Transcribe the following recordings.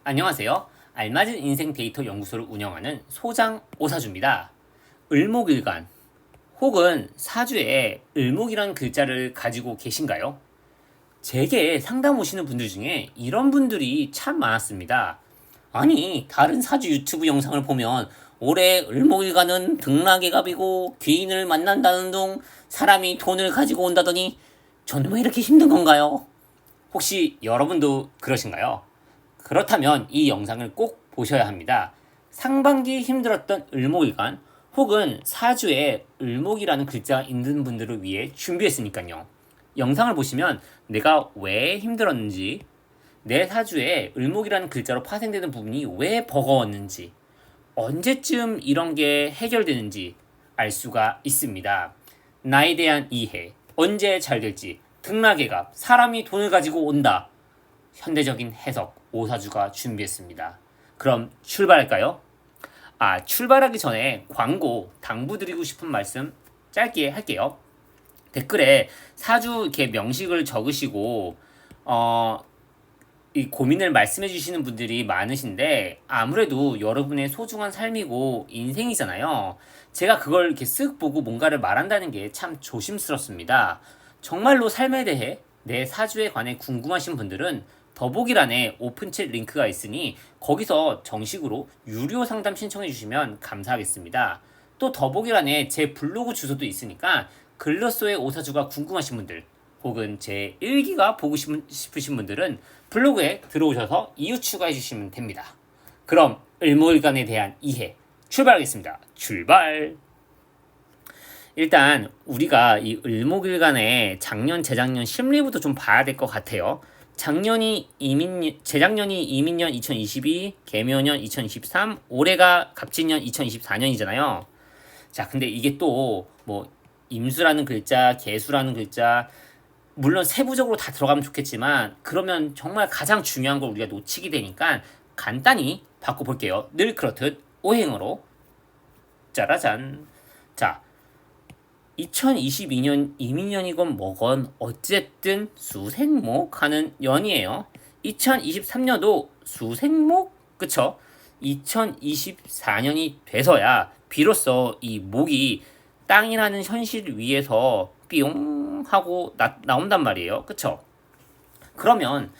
안녕하세요. 알맞은 인생 데이터 연구소를 운영하는 소장 오사주입니다. 을목일간 혹은 사주에 을목이라는 글자를 가지고 계신가요? 제게 상담 오시는 분들 중에 이런 분들이 참 많았습니다. 아니, 다른 사주 유튜브 영상을 보면 올해 을목일간은 등락의 갑이고 귀인을 만난다는 둥 사람이 돈을 가지고 온다더니 저는 왜 이렇게 힘든 건가요? 혹시 여러분도 그러신가요? 그렇다면 이 영상을 꼭 보셔야 합니다. 상반기 힘들었던 을목일간 혹은 사주에 을목이라는 글자가 있는 분들을 위해 준비했으니까요. 영상을 보시면 내가 왜 힘들었는지, 내 사주에 을목이라는 글자로 파생되는 부분이 왜 버거웠는지, 언제쯤 이런 게 해결되는지 알 수가 있습니다. 나에 대한 이해, 언제 잘 될지, 등락의 갑, 사람이 돈을 가지고 온다. 현대적인 해석 오사주가 준비했습니다. 그럼 출발할까요? 출발하기 전에 광고 당부드리고 싶은 말씀 짧게 할게요. 댓글에 사주 이렇게 명식을 적으시고 이 고민을 말씀해 주시는 분들이 많으신데 아무래도 여러분의 소중한 삶이고 인생이잖아요. 제가 그걸 이렇게 쓱 보고 뭔가를 말한다는 게 참 조심스럽습니다. 정말로 삶에 대해 내 사주에 관해 궁금하신 분들은 더보기란에 오픈챗 링크가 있으니 거기서 정식으로 유료 상담 신청해 주시면 감사하겠습니다. 또 더보기란에 제 블로그 주소도 있으니까 글러소의 오사주가 궁금하신 분들 혹은 제 일기가 보고 싶으신 분들은 블로그에 들어오셔서 이유 추가해 주시면 됩니다. 그럼 을목일간에 대한 이해 출발하겠습니다. 출발! 일단 우리가 이 을목일간의 작년, 재작년 심리부터 좀 봐야 될 것 같아요. 재작년이 이민년 2022, 개묘년 2023, 올해가 갑진년 2024년이잖아요. 자, 근데 이게 또 뭐 임수라는 글자, 개수라는 글자, 물론 세부적으로 다 들어가면 좋겠지만 그러면 정말 가장 중요한 걸 우리가 놓치게 되니까 간단히 바꿔볼게요. 늘 그렇듯 오행으로. 짜라잔. 자, 2022년 이민년이건 뭐건 어쨌든 수생목 하는 연이에요. 2023년도 수생목, 그쵸? 2024년이 돼서야 비로소 이 목이 땅이라는 현실 위에서 삐용 하고 나온단 말이에요. 그쵸? 그러면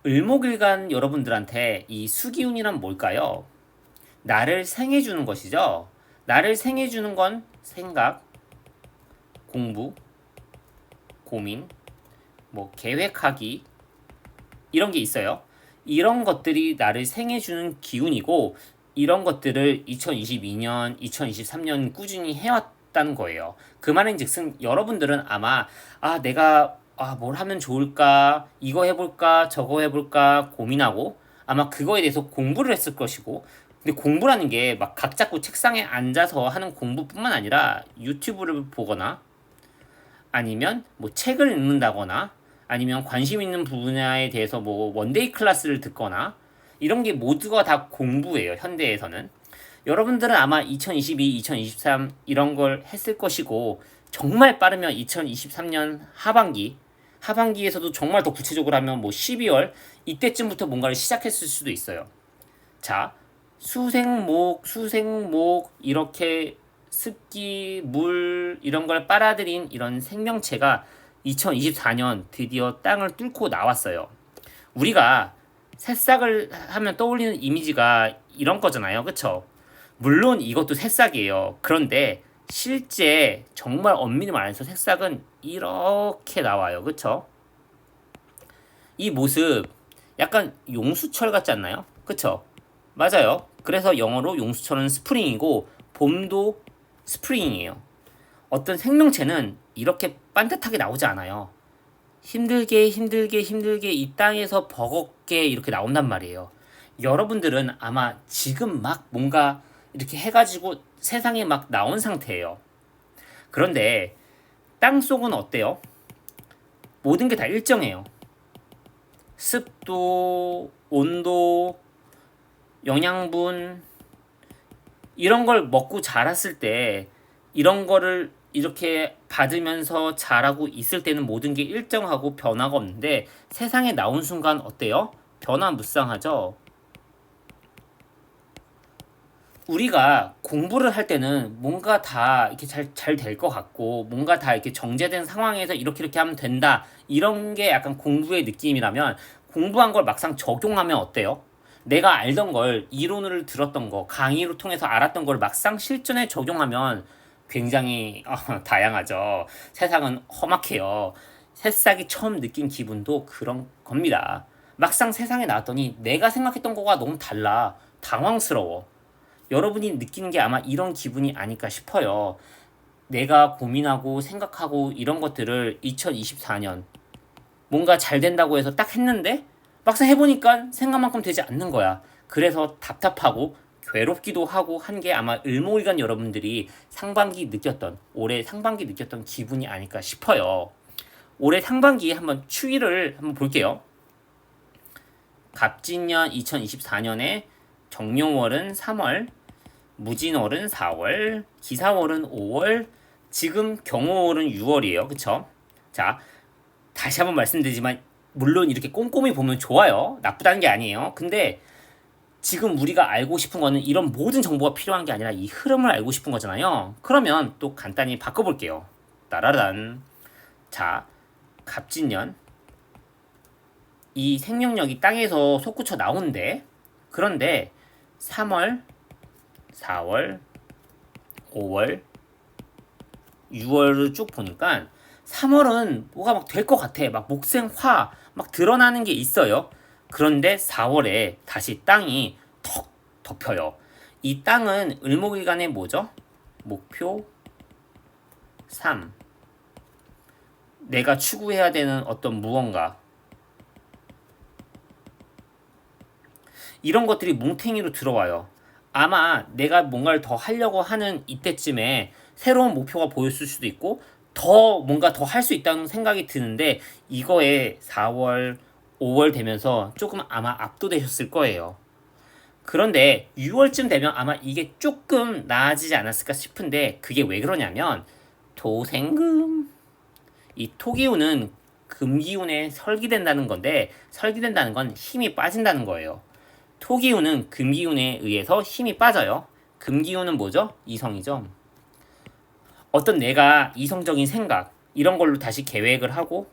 을목일간 여러분들한테 이 수기운이란 뭘까요? 나를 생해주는 것이죠. 나를 생해주는 건 생각, 공부, 고민, 뭐 계획하기 이런 게 있어요. 이런 것들이 나를 생해주는 기운이고 이런 것들을 2022년, 2023년 꾸준히 해왔다는 거예요. 그 말인즉슨 여러분들은 아마 내가 뭘 하면 좋을까, 이거 해볼까, 저거 해볼까 고민하고 아마 그거에 대해서 공부를 했을 것이고 근데 공부라는 게 막 각 잡고 책상에 앉아서 하는 공부뿐만 아니라 유튜브를 보거나 아니면 뭐 책을 읽는다거나 아니면 관심 있는 분야에 대해서 뭐 원데이 클래스를 듣거나 이런 게 모두가 다 공부예요. 현대에서는. 여러분들은 아마 2022, 2023 이런 걸 했을 것이고 정말 빠르면 2023년 하반기에서도 정말 더 구체적으로 하면 뭐 12월 이때쯤부터 뭔가를 시작했을 수도 있어요. 자, 수생목 이렇게 습기, 물 이런 걸 빨아들인 이런 생명체가 2024년 드디어 땅을 뚫고 나왔어요. 우리가 새싹을 하면 떠올리는 이미지가 이런 거잖아요. 그쵸? 물론 이것도 새싹이에요. 그런데 실제 정말 엄밀히 말해서 새싹은 이렇게 나와요. 그쵸? 이 모습 약간 용수철 같지 않나요? 그쵸? 맞아요. 그래서 영어로 용수철은 스프링이고 봄도 스프링이에요. 어떤 생명체는 이렇게 반듯하게 나오지 않아요. 힘들게 이 땅에서 버겁게 이렇게 나온단 말이에요. 여러분들은 아마 지금 막 뭔가 이렇게 해가지고 세상에 막 나온 상태예요. 그런데 땅속은 어때요? 모든 게 다 일정해요. 습도, 온도, 영양분 이런 걸 먹고 자랐을 때 이런 거를 이렇게 받으면서 자라고 있을 때는 모든 게 일정하고 변화가 없는데 세상에 나온 순간 어때요? 변화무쌍하죠? 우리가 공부를 할 때는 뭔가 다 이렇게 잘 될 것 같고, 뭔가 다 이렇게 정제된 상황에서 이렇게 하면 된다. 이런 게 약간 공부의 느낌이라면, 공부한 걸 막상 적용하면 어때요? 내가 알던 걸, 이론을 들었던 거, 강의로 통해서 알았던 걸 막상 실전에 적용하면 굉장히 다양하죠. 세상은 험악해요. 새싹이 처음 느낀 기분도 그런 겁니다. 막상 세상에 나왔더니 내가 생각했던 거가 너무 달라. 당황스러워. 여러분이 느끼는 게 아마 이런 기분이 아닐까 싶어요. 내가 고민하고 생각하고 이런 것들을 2024년 뭔가 잘 된다고 해서 딱 했는데 막상 해보니까 생각만큼 되지 않는 거야. 그래서 답답하고 괴롭기도 하고 한 게 아마 을목일간 여러분들이 올해 상반기 느꼈던 기분이 아닐까 싶어요. 올해 상반기에 한번 추이를 한번 볼게요. 갑진년 2024년에 정용월은 3월, 무진월은 4월, 기사월은 5월, 지금 경호월은 6월이에요. 그쵸? 자, 다시 한번 말씀드리지만 물론 이렇게 꼼꼼히 보면 좋아요. 나쁘다는 게 아니에요. 근데 지금 우리가 알고 싶은 거는 이런 모든 정보가 필요한 게 아니라 이 흐름을 알고 싶은 거잖아요. 그러면 또 간단히 바꿔볼게요. 따라란. 자, 갑진년. 이 생명력이 땅에서 솟구쳐 나오는데, 그런데 3월, 4월, 5월, 6월을 쭉 보니까 3월은 뭐가 막 될 것 같아. 막 목생화 막 드러나는 게 있어요. 그런데 4월에 다시 땅이 턱 덮여요. 이 땅은 을목일간의 뭐죠? 목표 3. 내가 추구해야 되는 어떤 무언가. 이런 것들이 뭉탱이로 들어와요. 아마 내가 뭔가를 더 하려고 하는 이때쯤에 새로운 목표가 보였을 수도 있고 더 뭔가 더 할 수 있다는 생각이 드는데 이거에 4월, 5월 되면서 조금 아마 압도되셨을 거예요. 그런데 6월쯤 되면 아마 이게 조금 나아지지 않았을까 싶은데 그게 왜 그러냐면 토생금 이 토기운은 금기운에 설기된다는 건데 설기된다는 건 힘이 빠진다는 거예요. 토기운은 금기운에 의해서 힘이 빠져요. 금기운은 뭐죠? 이성이죠. 어떤 내가 이성적인 생각 이런 걸로 다시 계획을 하고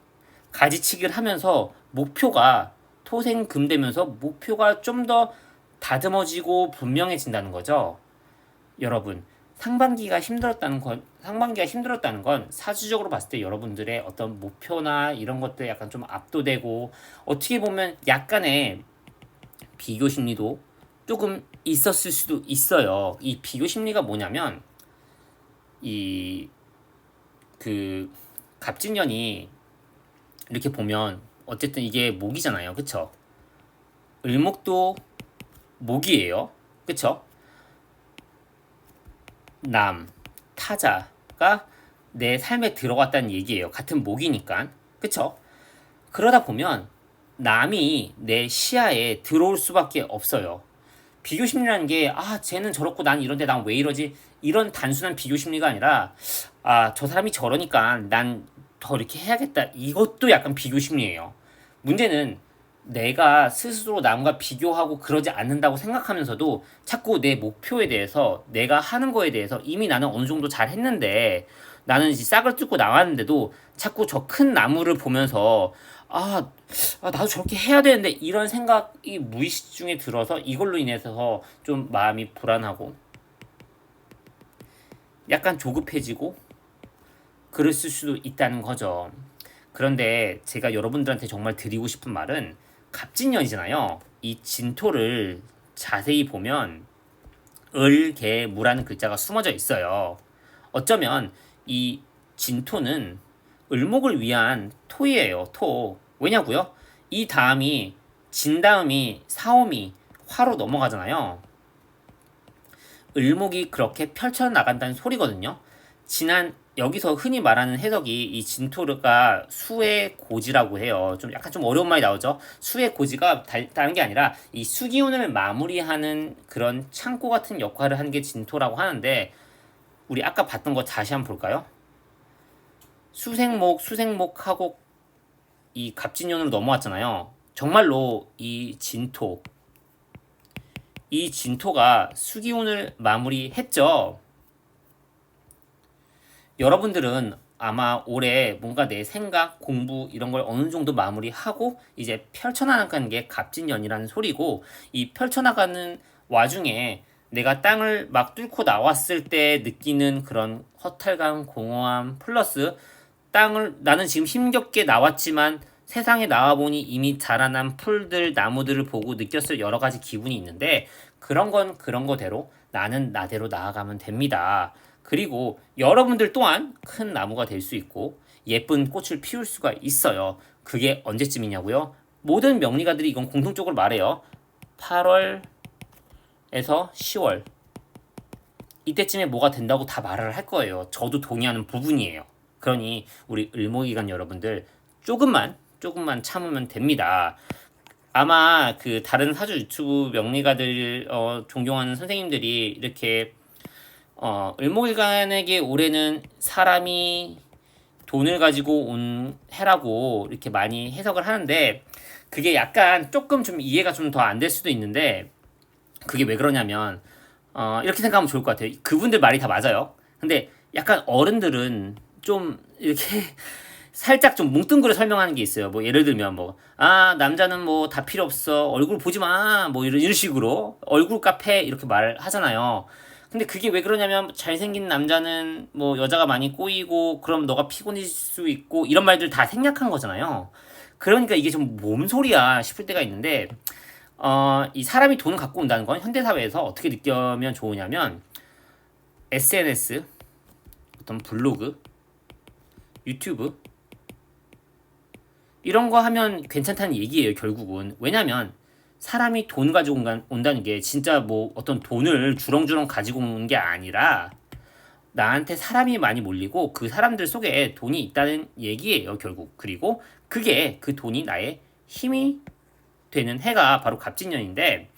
가지치기를 하면서 목표가 토생금되면서 목표가 좀 더 다듬어지고 분명해진다는 거죠. 여러분 상반기가 힘들었다는 건 사주적으로 봤을 때 여러분들의 어떤 목표나 이런 것들 약간 좀 압도되고 어떻게 보면 약간의 비교 심리도 조금 있었을 수도 있어요. 이 비교 심리가 뭐냐면 이 그 갑진년이 이렇게 보면 어쨌든 이게 목이잖아요. 그쵸? 을목도 목이에요. 그쵸? 남, 타자가 내 삶에 들어갔다는 얘기예요. 같은 목이니까. 그쵸? 그러다 보면 남이 내 시야에 들어올 수밖에 없어요. 비교 심리라는 게, 쟤는 저렇고 난 이런데 난 왜 이러지? 이런 단순한 비교 심리가 아니라, 저 사람이 저러니까 난 더 이렇게 해야겠다. 이것도 약간 비교 심리예요. 문제는 내가 스스로 남과 비교하고 그러지 않는다고 생각하면서도 자꾸 내 목표에 대해서 내가 하는 거에 대해서 이미 나는 어느 정도 잘 했는데 나는 이제 싹을 뜯고 나왔는데도 자꾸 저 큰 나무를 보면서 나도 저렇게 해야 되는데 이런 생각이 무의식 중에 들어서 이걸로 인해서 좀 마음이 불안하고 약간 조급해지고 그랬을 수도 있다는 거죠. 그런데 제가 여러분들한테 정말 드리고 싶은 말은 갑진년이잖아요. 이 진토를 자세히 보면 을, 개, 무라는 글자가 숨어져 있어요. 어쩌면 이 진토는 을목을 위한 토이에요. 토. 왜냐고요? 이 다음이 진 다음이 사오미 화로 넘어가잖아요. 을목이 그렇게 펼쳐나간다는 소리거든요. 여기서 흔히 말하는 해석이 이 진토르가 수의 고지라고 해요. 좀 약간 좀 어려운 말이 나오죠. 수의 고지가 다른 게 아니라 이 수기운을 마무리하는 그런 창고 같은 역할을 하는 게 진토라고 하는데 우리 아까 봤던 거 다시 한번 볼까요? 수생목하고 이 갑진년으로 넘어왔잖아요. 정말로 이 진토 이 진토가 수기운을 마무리했죠. 여러분들은 아마 올해 뭔가 내 생각, 공부 이런 걸 어느 정도 마무리하고 이제 펼쳐나가는 게 갑진년이라는 소리고, 이 펼쳐나가는 와중에 내가 땅을 막 뚫고 나왔을 때 느끼는 그런 허탈감, 공허함 플러스 땅을 나는 지금 힘겹게 나왔지만 세상에 나와보니 이미 자라난 풀들, 나무들을 보고 느꼈을 여러 가지 기분이 있는데, 그런 건 그런 거대로 나는 나대로 나아가면 됩니다. 그리고 여러분들 또한 큰 나무가 될 수 있고 예쁜 꽃을 피울 수가 있어요. 그게 언제쯤이냐고요? 모든 명리가들이 이건 공통적으로 말해요. 8월에서 10월 이때쯤에 뭐가 된다고 다 말을 할 거예요. 저도 동의하는 부분이에요. 그러니 우리 을목이간 여러분들 조금만 참으면 됩니다. 아마 그 다른 사주 유튜브 명리가들 존경하는 선생님들이 이렇게 을목일간에게 올해는 사람이 돈을 가지고 온 해라고 이렇게 많이 해석을 하는데, 그게 약간 조금 좀 이해가 좀 더 안 될 수도 있는데, 그게 왜 그러냐면 이렇게 생각하면 좋을 것 같아요. 그분들 말이 다 맞아요. 근데 약간 어른들은 좀 이렇게 살짝 좀 뭉뚱그려 설명하는 게 있어요. 뭐 예를 들면 남자는 뭐 다 필요 없어, 얼굴 보지 마, 뭐 이런 식으로 얼굴 카페 이렇게 말하잖아요. 근데 그게 왜 그러냐면 잘생긴 남자는 뭐 여자가 많이 꼬이고 그럼 너가 피곤해질 수 있고 이런 말들 다 생략한 거잖아요. 그러니까 이게 좀 뭔 소리야 싶을 때가 있는데, 이 사람이 돈을 갖고 온다는 건 현대사회에서 어떻게 느끼면 좋으냐면 SNS, 어떤 블로그, 유튜브 이런 거 하면 괜찮다는 얘기예요, 결국은. 왜냐면 사람이 돈 가지고 온다는 게 진짜 뭐 어떤 돈을 주렁주렁 가지고 오는 게 아니라 나한테 사람이 많이 몰리고 그 사람들 속에 돈이 있다는 얘기예요, 결국. 그리고 그게 그 돈이 나의 힘이 되는 해가 바로 갑진년인데,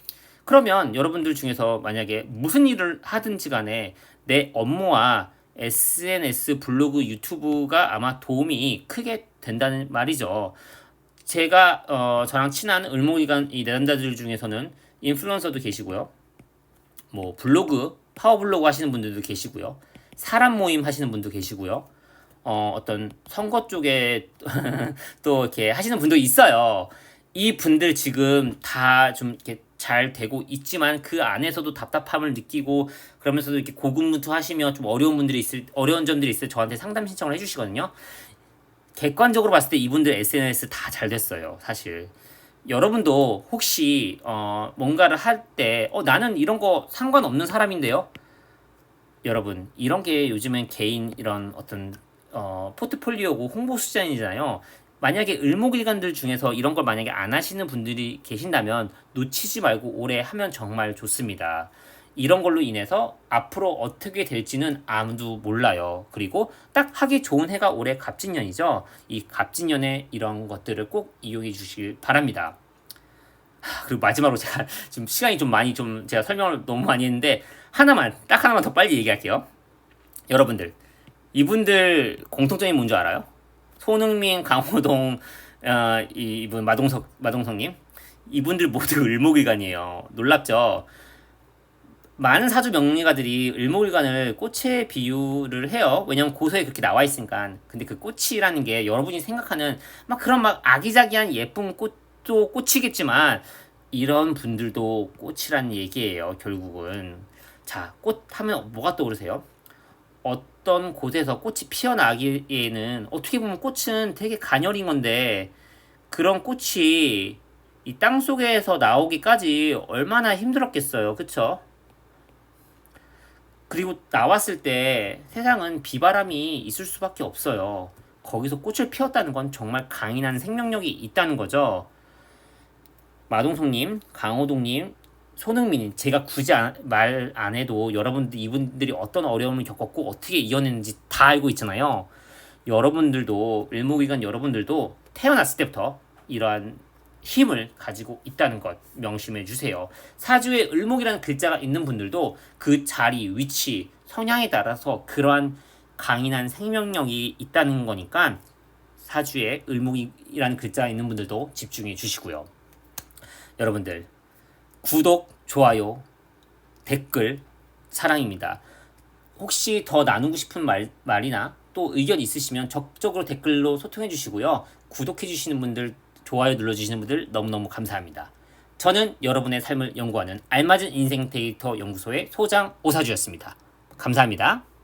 그러면 여러분들 중에서 만약에 무슨 일을 하든지 간에 내 업무와 SNS, 블로그, 유튜브가 아마 도움이 크게 된다는 말이죠. 제가 저랑 친한 을목이간 이 내담자들 중에서는 인플루언서도 계시고요. 뭐 블로그, 파워블로그 하시는 분들도 계시고요. 사람 모임 하시는 분도 계시고요. 어떤 선거 쪽에 또 이렇게 하시는 분도 있어요. 이 분들 지금 다 좀 이렇게 잘 되고 있지만 그 안에서도 답답함을 느끼고 그러면서도 이렇게 고군무투하시며 좀 어려운 점들이 있을 저한테 상담 신청을 해주시거든요. 객관적으로 봤을 때 이분들 SNS 다 잘 됐어요, 사실. 여러분도 혹시 뭔가를 할 때 나는 이런 거 상관없는 사람인데요. 여러분, 이런 게 요즘엔 개인 이런 어떤 포트폴리오고 홍보 수단이잖아요. 만약에 을목일간들 중에서 이런 걸 만약에 안 하시는 분들이 계신다면 놓치지 말고 오래 하면 정말 좋습니다. 이런 걸로 인해서 앞으로 어떻게 될지는 아무도 몰라요. 그리고 딱 하기 좋은 해가 올해 갑진년이죠. 이 갑진년에 이런 것들을 꼭 이용해 주시길 바랍니다. 그리고 마지막으로 제가 지금 시간이 좀 제가 설명을 너무 많이 했는데 딱 하나만 더 빨리 얘기할게요. 여러분들, 이분들 공통점이 뭔 줄 알아요? 손흥민, 강호동, 이분 마동석님, 이분들 모두 을목일간이에요. 놀랍죠? 많은 사주 명리가들이 을목일간을 꽃에 비유를 해요. 왜냐면 고서에 그렇게 나와 있으니까. 근데 그 꽃이라는 게 여러분이 생각하는 막 그런 막 아기자기한 예쁜 꽃도 꽃이겠지만 이런 분들도 꽃이라는 얘기예요, 결국은. 자, 꽃 하면 뭐가 떠오르세요? 어떤 곳에서 꽃이 피어나기에는 어떻게 보면 꽃은 되게 가녀린 건데, 그런 꽃이 이 땅 속에서 나오기까지 얼마나 힘들었겠어요, 그쵸? 그리고 나왔을 때 세상은 비바람이 있을 수밖에 없어요. 거기서 꽃을 피웠다는 건 정말 강인한 생명력이 있다는 거죠. 마동석님, 강호동님, 손흥민, 제가 굳이 말 안 해도 여러분들 이분들이 어떤 어려움을 겪었고 어떻게 이겨냈는지 다 알고 있잖아요. 여러분들도 을목일간 여러분들도 태어났을 때부터 이러한 힘을 가지고 있다는 것 명심해 주세요. 사주에 을목이라는 글자가 있는 분들도 그 자리, 위치, 성향에 따라서 그러한 강인한 생명력이 있다는 거니까 사주에 을목이라는 글자가 있는 분들도 집중해 주시고요. 여러분들, 구독, 좋아요, 댓글 사랑입니다. 혹시 더 나누고 싶은 말이나 또 의견 있으시면 적극적으로 댓글로 소통해 주시고요. 구독해 주시는 분들, 좋아요 눌러주시는 분들 너무너무 감사합니다. 저는 여러분의 삶을 연구하는 알맞은 인생 데이터 연구소의 소장 오사주였습니다. 감사합니다.